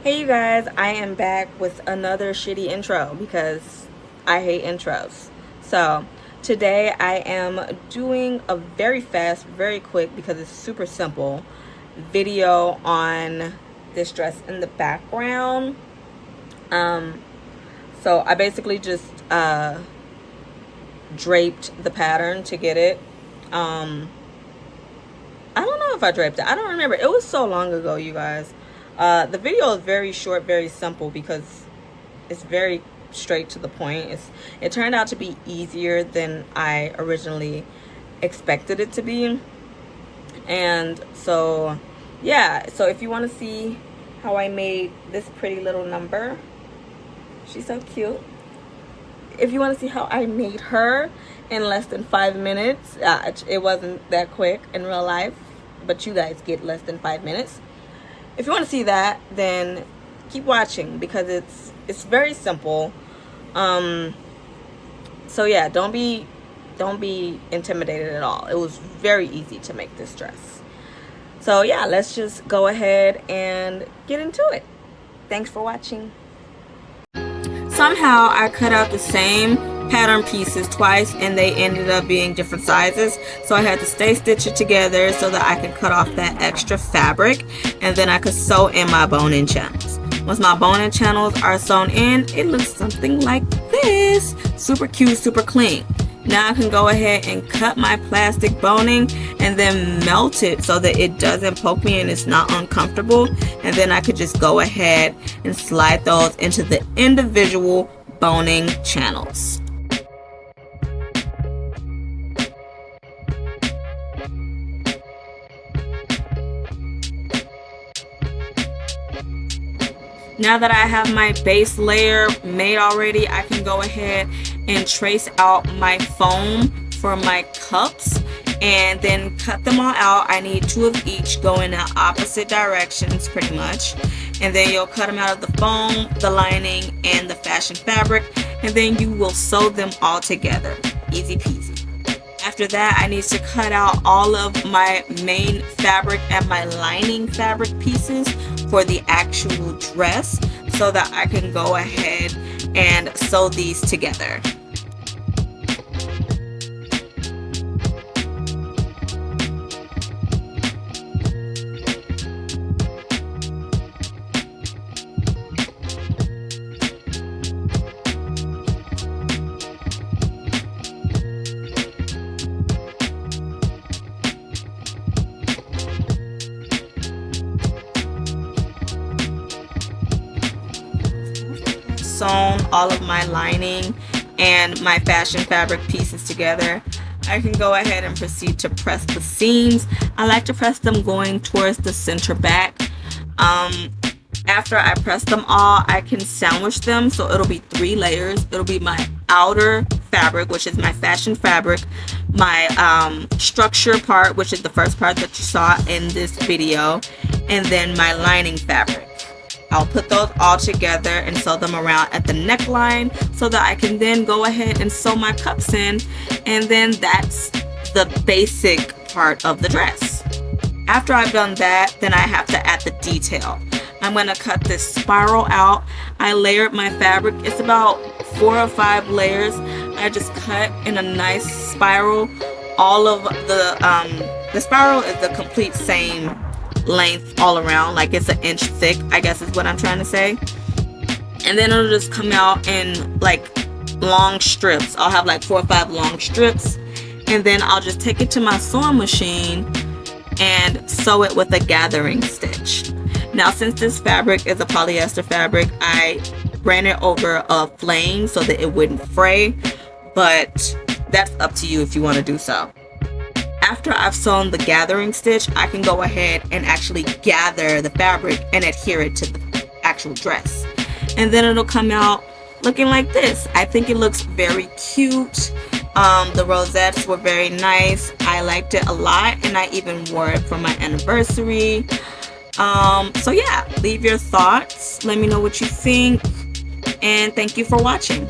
Hey you guys, I am back with another shitty intro because I hate intros. So today I am doing a very fast, very quick, because it's super simple, video on this dress in the background. Um, so I basically just draped the pattern to get it. I don't know if I draped it. I don't remember. It was so long ago, you guys. The video is very short, very simple because it's very straight to the point. It turned out to be easier than I originally expected it to be. And so, yeah. So if you want to see how I made this pretty little number, she's so cute. If you want to see how I made her in less than 5 minutes, it wasn't that quick in real life, but you guys get less than 5 minutes. If you want to see that, then keep watching because it's very simple. So yeah, don't be intimidated at all. It was very easy to make this dress. So yeah, let's just go ahead and get into it. Thanks for watching. Somehow I cut out the same pattern pieces twice and they ended up being different sizes, so I had to stay stitch it together so that I could cut off that extra fabric and then I could sew in my bone-in channels. Once my bone-in channels are sewn in, it looks something like this. Super cute, super clean. Now I can go ahead and cut my plastic boning and then melt it so that it doesn't poke me and it's not uncomfortable. And then I could just go ahead and slide those into the individual boning channels. Now that I have my base layer made already, I can go ahead and trace out my foam for my cups and then cut them all out. I need 2 of each going in opposite directions pretty much. And then you'll cut them out of the foam, the lining, and the fashion fabric, and then you will sew them all together. Easy peasy. After that, I need to cut out all of my main fabric and my lining fabric pieces for the actual dress so that I can go ahead and sew these together. Sewn all of my lining and my fashion fabric pieces together, I can go ahead and proceed to press the seams. I like to press them going towards the center back. After I press them all, I can sandwich them, so it'll be 3 layers. It'll be my outer fabric, which is my fashion fabric, my structure part, which is the first part that you saw in this video, and then my lining fabric. I'll put those all together and sew them around at the neckline so that I can then go ahead and sew my cups in, and then that's the basic part of the dress. After I've done that, then I have to add the detail. I'm going to cut this spiral out. I layered my fabric. It's about 4 or 5 layers. I just cut in a nice spiral. All of the spiral is the complete same length all around, like it's 1 inch thick, I guess is what I'm trying to say. And then it'll just come out in like long strips. I'll have like 4 or 5 long strips, and then I'll just take it to my sewing machine and sew it with a gathering stitch. Now, since this fabric is a polyester fabric, I ran it over a flame so that it wouldn't fray, but that's up to you if you want to do so. After I've sewn the gathering stitch, I can go ahead and actually gather the fabric and adhere it to the actual dress. And then it'll come out looking like this. I think it looks very cute. The rosettes were very nice. I liked it a lot, and I even wore it for my anniversary. So yeah, leave your thoughts. Let me know what you think. And thank you for watching.